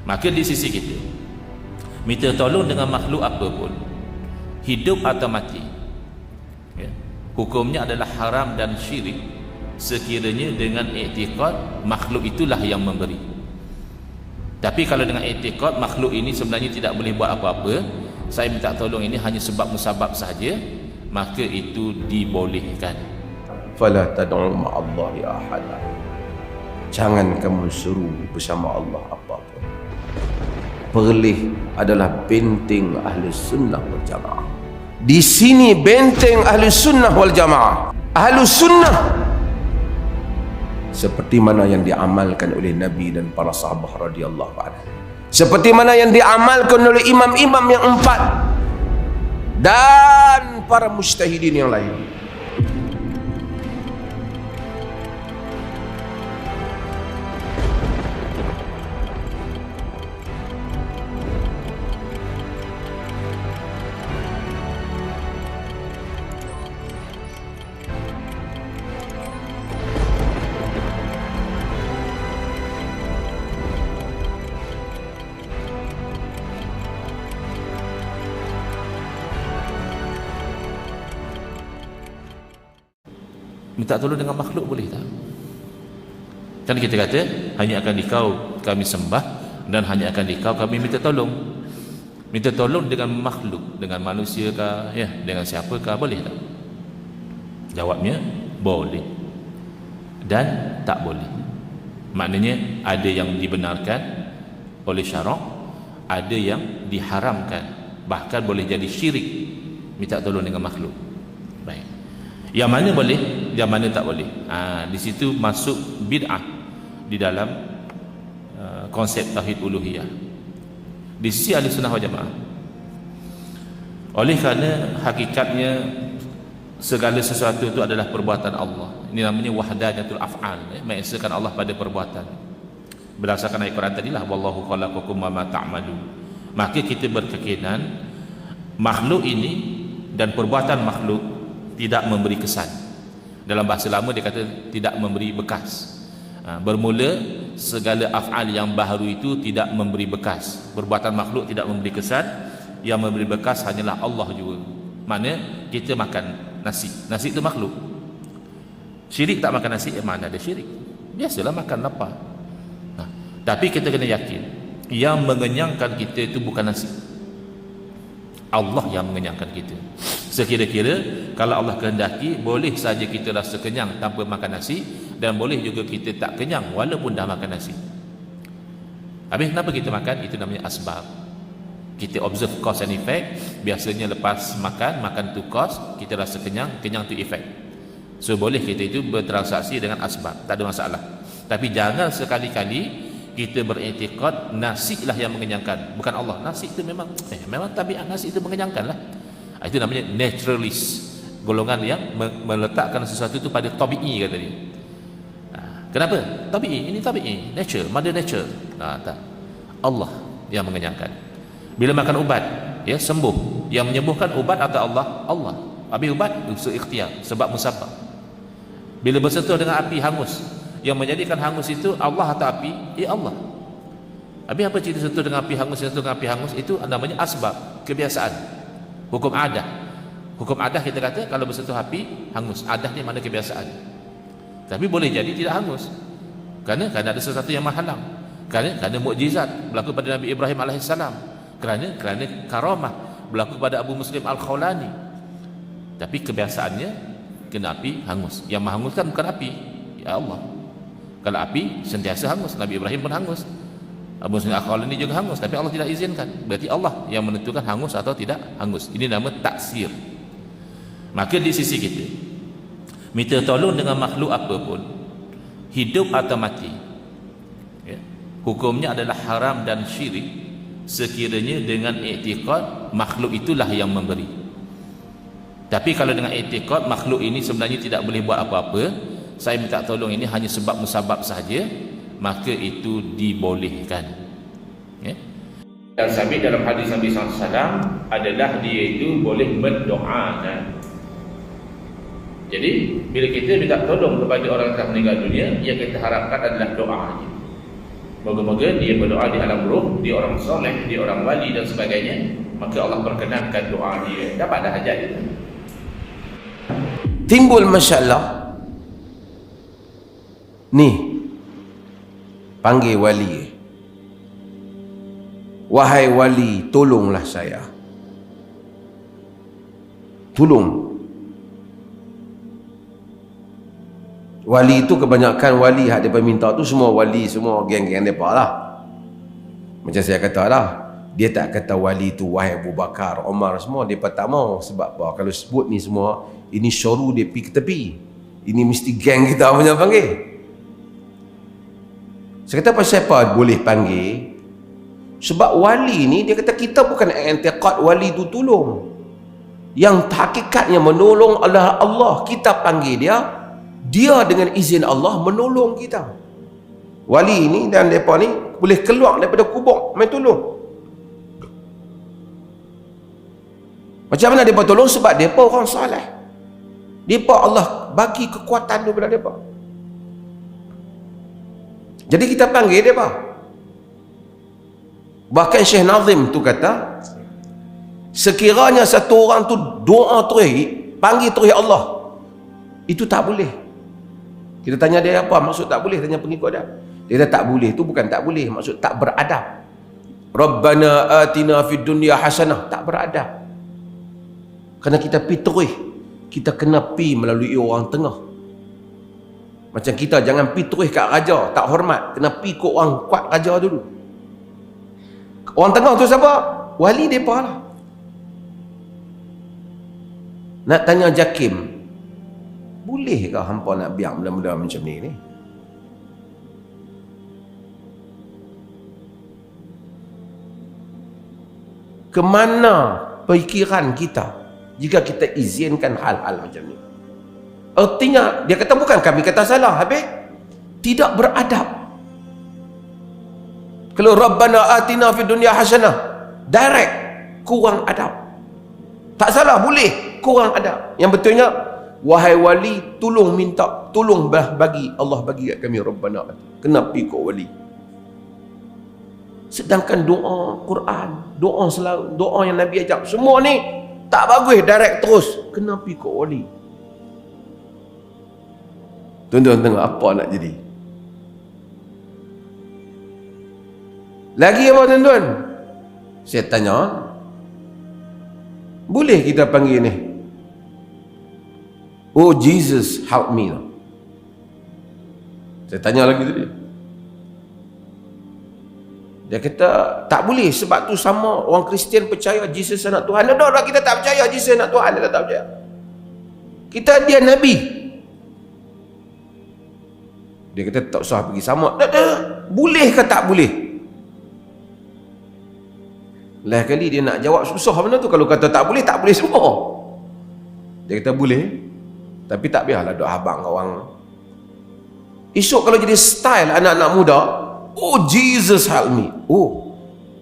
Maka di sisi kita, minta tolong dengan makhluk apa pun, hidup atau mati, ya, hukumnya adalah haram dan syirik sekiranya dengan i'tiqad makhluk itulah yang memberi. Tapi kalau dengan i'tiqad makhluk ini sebenarnya tidak boleh buat apa-apa, saya minta tolong ini hanya sebab musabab sahaja, maka itu dibolehkan. Fala tad'u ma'allahi ahada. Jangan kamu seru bersama Allah apapun. Perlih adalah benteng ahli sunnah wal jamaah. Di sini benteng ahli sunnah wal jamaah. Ahli sunnah seperti mana yang diamalkan oleh Nabi dan para sahabat radhiyallahu anhu, seperti mana yang diamalkan oleh imam-imam yang 4 dan para mujtahidin yang lain. Minta tolong dengan makhluk boleh tak? Kan kita kata hanya akan dikau kami sembah dan hanya akan dikau kami minta tolong. Minta tolong dengan makhluk, dengan manusia kah, ya, dengan siapakah, boleh tak? Jawabnya boleh dan tak boleh. Maknanya ada yang dibenarkan oleh syarak, ada yang diharamkan, bahkan boleh jadi syirik minta tolong dengan makhluk. Baik, yang mana boleh, yang mana tak boleh. Di situ masuk bid'ah di dalam konsep tauhid uluhiyah di sisi ahli sunnah wal jamaah. Oleh kerana hakikatnya segala sesuatu itu adalah perbuatan Allah. Ini namanya wahdaniyatul af'al, mengesakan Allah pada perbuatan. Berdasarkan ayat Quran tadilah, wallahu khalaqakum wa ma ta'malun. Maka kita berkeyakinan makhluk ini dan perbuatan makhluk tidak memberi kesan. Dalam bahasa lama dia kata tidak memberi bekas. Bermula segala af'al yang baharu itu tidak memberi bekas. Perbuatan makhluk tidak memberi kesan, yang memberi bekas hanyalah Allah juga. Mana kita makan nasi, nasi itu makhluk. Syirik tak makan nasi, mana ada syirik? Biasalah makan lapar. Tapi kita kena yakin yang mengenyangkan kita itu bukan nasi, Allah yang mengenyangkan kita. Sekira-kira kalau Allah kehendaki, boleh saja kita rasa kenyang tanpa makan nasi, dan boleh juga kita tak kenyang walaupun dah makan nasi. Habis kenapa kita makan? Itu namanya asbab. Kita observe cause and effect. Biasanya lepas makan tu cause, kita rasa kenyang, kenyang tu effect. So boleh kita itu bertransaksi dengan asbab, tak ada masalah. Tapi jangan sekali-kali kita beriktikad nasi lah yang mengenyangkan, bukan Allah. Nasi itu memang tabiat nasi itu mengenyangkan lah. Itu namanya naturalist, golongan yang meletakkan sesuatu itu pada tabi'i, kata dia. Kenapa? Tabi'i, ini tabi'i, nature, mother nature. Tak. Allah yang mengenyangkan. Bila makan ubat, ya, sembuh. Yang menyembuhkan ubat atau Allah? Allah. Habis ubat, usul ikhtiar, sebab musabab. Bila bersentuh dengan api, hangus. Yang menjadikan hangus itu Allah atau api? Ya Allah. Habis apa cerita sentuh dengan api hangus, sentuh dengan api hangus? Itu namanya asbab, kebiasaan. Hukum adah. Hukum adah kita kata kalau bersentuh api hangus. Adah ni mana kebiasaan. Tapi boleh jadi tidak hangus. Kerana ada sesuatu yang menghalang. Kerana mukjizat berlaku pada Nabi Ibrahim AS. Kerana karamah berlaku pada Abu Muslim Al-Khawlani. Tapi kebiasaannya kena api hangus. Yang menghanguskan bukan api, ya Allah. Kalau api sentiasa hangus, Nabi Ibrahim pun hangus, Abu Muslim Al-Khawlani juga hangus, tapi Allah tidak izinkan. Berarti Allah yang menentukan hangus atau tidak hangus. Ini nama taksir. Maka di sisi kita, minta tolong dengan makhluk apa pun, hidup atau mati, ya, hukumnya adalah haram dan syirik sekiranya dengan i'tiqad makhluk itulah yang memberi. Tapi kalau dengan i'tiqad makhluk ini sebenarnya tidak boleh buat apa-apa, saya minta tolong ini hanya sebab musabab sahaja, maka itu dibolehkan. Ya. Dan sabit dalam hadis Nabi SAW adalah dia itu boleh mendoakan. Jadi bila kita minta tolong kepada orang yang telah meninggal dunia, yang kita harapkan adalah doanya. Moga-moga dia berdoa di alam roh, dia orang soleh, dia orang wali dan sebagainya, maka Allah perkenankan doa dia, dapat dah hajat dia. Timbul masalah ni, panggil wali, wahai wali, tolonglah saya, tolong. Wali itu kebanyakan wali hak dia minta tu semua wali, semua geng-geng depa lah. Macam saya kata lah, dia tak kata wali tu wahai Abu Bakar, Omar semua, dia tak mau. Sebab apa? Kalau sebut ni semua, ini syuru dia pergi ke tepi. Ini mesti geng kita punya panggil. Saya kata pasal apa boleh panggil? Sebab wali ni, dia kata kita bukan i'tiqad wali tu tolong. Yang hakikatnya menolong adalah Allah. Kita panggil dia, dia dengan izin Allah menolong kita. Wali ni dan mereka ni boleh keluar daripada kubur main tolong. Macam mana mereka tolong? Sebab mereka orang saleh. Mereka Allah bagi kekuatan tu kepada mereka. Jadi kita panggil mereka. Bahkan Syekh Nazim tu kata, sekiranya satu orang tu doa terus, panggil terus Allah, itu tak boleh. Kita tanya dia apa maksud tak boleh, tanya pengikut dia. Dia kata tak boleh tu bukan tak boleh, maksud tak beradab. Rabbana atina fid dunya hasanah, tak beradab. Kerana kita pi terus, kita kena pi melalui orang tengah. Macam kita jangan pi terus kat raja, tak hormat, kena pi ke orang kuat raja dulu. Orang tengah tu siapa? Wali depa lah. Nak tanya Jakim, bolehkah hampa nak biar benda-benda macam ni? Kemana pikiran kita jika kita izinkan hal-hal macam ni? Artinya, dia kata bukan kami kata salah, habis tidak beradab. Kalau Rabbana atina fid dunya hasanah, direct kurang adab. Tak salah, boleh kurang adab. Yang betulnya, wahai wali, tolong minta, tolong bagi Allah bagi kat kami Rabbana. Kenapa kau wali? Sedangkan doa Quran, doa selalu, doa yang Nabi ajak, semua ni tak bagus direct terus. Kenapa kau wali? Tuan-tuan tengok apa nak jadi. Lagi apa tuan-tuan? Saya tanya, boleh kita panggil ni, oh Jesus help me. Saya tanya lagi tadi. Dia kata tak boleh, sebab tu sama orang Kristian percaya Jesus anak Tuhan. Dah kita tak percaya Jesus anak Tuhan, kita tak percaya. Kita dia Nabi. Dia kata tak usah pergi sama. Boleh ke tak boleh? Lain kali dia nak jawab susah benda tu. Kalau kata tak boleh semua. Dia kata boleh, tapi tak biarlah duk habang orang. Esok kalau jadi style anak-anak muda, oh Jesus help me. Oh,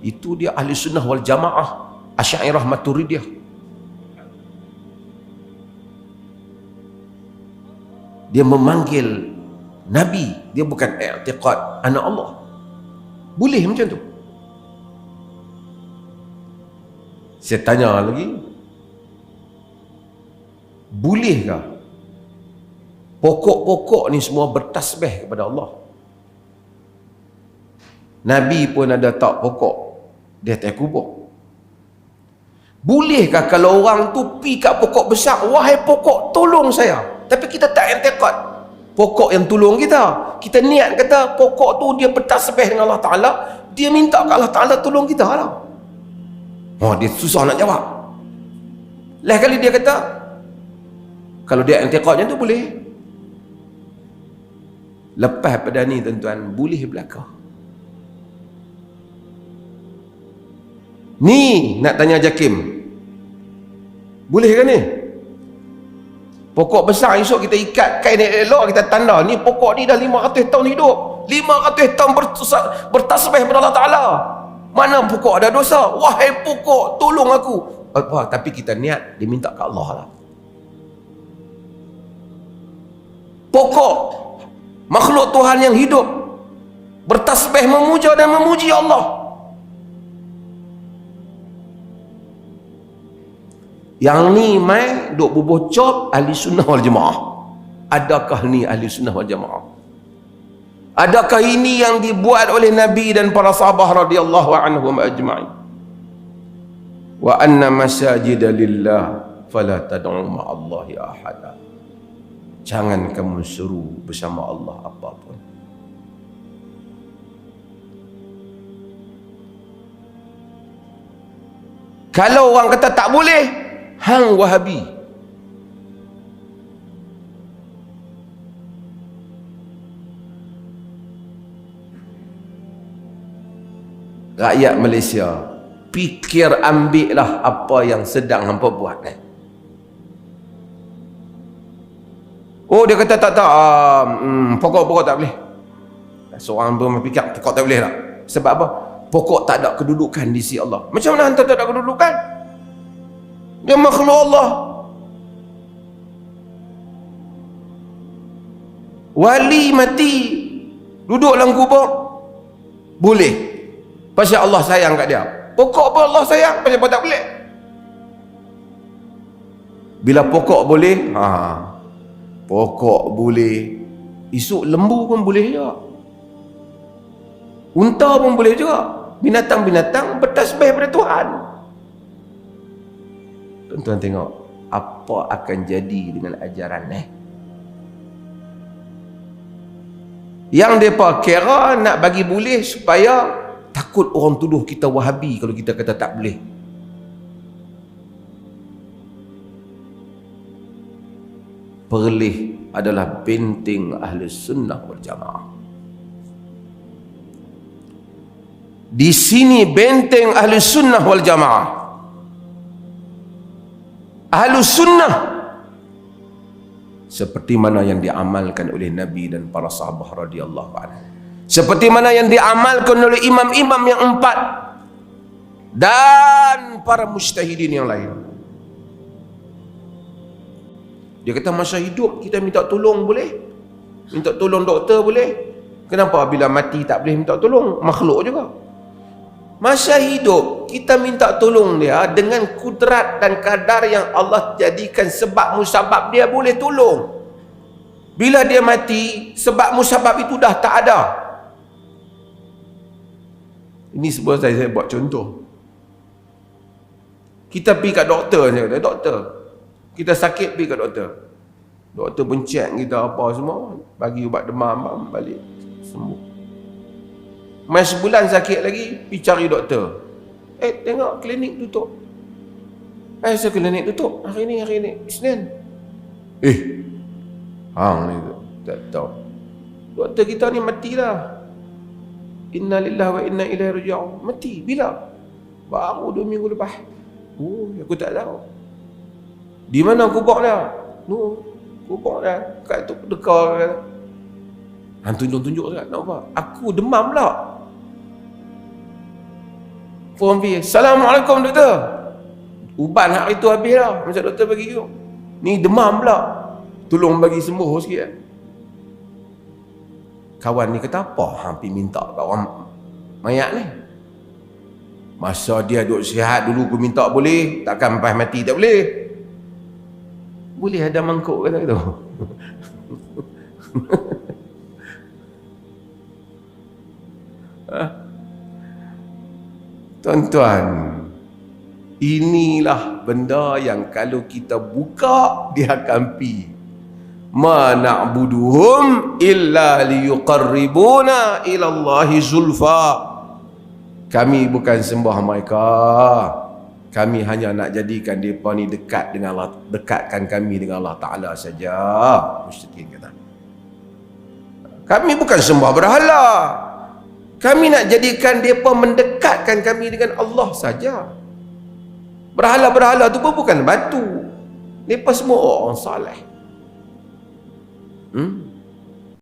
itu dia ahli sunnah wal jamaah, Asy'ariyah Maturidiyah. Dia memanggil Nabi, dia bukan i'tiqad anak Allah. Boleh macam tu? Saya tanya lagi, bolehkah pokok-pokok ni semua bertasbih kepada Allah? Nabi pun ada tak pokok di atas kubur. Bolehkah kalau orang tu pi kat pokok besar, wahai pokok tolong saya, tapi kita tak i'tiqad pokok yang tolong kita. Kita niat kata pokok tu dia bertasbih dengan Allah Ta'ala, dia minta ke Allah Ta'ala tolong kita lah. Oh, dia susah nak jawab. Lain kali dia kata, kalau dia i'tiqadnya tu boleh. Lepas pada ni tuan-tuan, boleh belaka. Ni nak tanya Jakim, boleh ke ni? Pokok besar esok kita ikat kain elok, kita tanda ni pokok ni dah 500 tahun hidup, 500 tahun bertasbih kepada Allah Ta'ala. Mana pokok ada dosa? Wahai pokok tolong aku. Apa? Tapi kita niat dia minta ke Allah lah. Pokok makhluk Tuhan yang hidup bertasbih memuja dan memuji Allah. Yang ni mai duk bobocop ahli sunnah wal jamaah. Adakah ni ahli sunnah wal jamaah? Adakah ini yang dibuat oleh Nabi dan para sahabat radhiyallahu anhum ajma'in? Wa anna masajida lillah fala tad'u ma'allahi ahada. Jangan kamu seru bersama Allah apapun. Kalau orang kata tak boleh, hang Wahabi. Rakyat Malaysia, fikir ambillah apa yang sedang hampa buat ni. Oh, dia kata tak, pokok-pokok tak boleh. Seorang berfikir pokok tak boleh tak? Sebab apa? Pokok tak ada kedudukan di sisi Allah. Macam mana hantar tak ada kedudukan? Dia makhluk Allah. Wali mati duduk dalam kubur boleh, pasal Allah sayang kat dia. Pokok pun Allah sayang, pasal apa tak boleh? Bila pokok boleh, pokok boleh, esok lembu pun boleh juga, unta pun boleh juga, binatang-binatang bertasbih pada Tuhan. Tuan-tuan tengok apa akan jadi dengan ajaran ni. Yang mereka kira nak bagi boleh supaya takut orang tuduh kita Wahabi kalau kita kata tak boleh. Perlih adalah benteng ahli sunnah wal jamaah. Di sini benteng ahli sunnah wal jamaah. Ahli sunnah seperti mana yang diamalkan oleh Nabi dan para sahabat radhiyallahu anhu, seperti mana yang diamalkan oleh imam-imam yang 4 dan para mujtahidin yang lain. Dia kata masa hidup kita minta tolong boleh, minta tolong doktor boleh, kenapa bila mati tak boleh minta tolong? Makhluk juga. Masa hidup kita minta tolong dia dengan kudrat dan kadar yang Allah jadikan sebab musabab dia boleh tolong. Bila dia mati, sebab musabab itu dah tak ada. Ini sebuah saya buat contoh. Kita pergi kat doktor, saya kata, doktor, kita sakit pergi kat doktor. Doktor pun check kita apa semua, bagi ubat demam, balik sembuh. Mai sebulan sakit lagi, pergi cari doktor. Tengok klinik tutup. Saya klinik tutup. Hari ni Isnin. Hang ni tak tahu. Doktor kita ni mati dah. Inna lillahi wa inna ilaihi raji'un. Mati bila? Baru 2 minggu lepas. Oh, aku tak tahu. Di mana kubur dia? Kubur dia kat tu dekat. Han tunjuk sangat. Nak apa? Aku demam pula. Phone pergi, Assalamualaikum doktor. Ubat hari tu habis dah. Macam doktor bagi you. Ni demam pula. Tolong bagi sembuh sikit. Kawan ni kata apa? Hampir minta kat orang mayat ni. Masa dia duduk sihat dulu aku minta boleh. Takkan lepas mati tak boleh. Boleh ada mangkuk kata gitu. Tuan-tuan, inilah benda yang kalau kita buka dia akan pi. Ma na'buduhum illa liyuqarribuna ila Allahi zulfa. Kami bukan sembah mereka. Kami hanya nak jadikan mereka ni dekat dengan Allah, dekatkan kami dengan Allah Ta'ala saja. Musyrikin kata. Kami bukan sembah berhala. Kami nak jadikan mereka mendekatkan kami dengan Allah saja. Berhala-berhala tu pun bukan batu. Mereka semua orang saleh.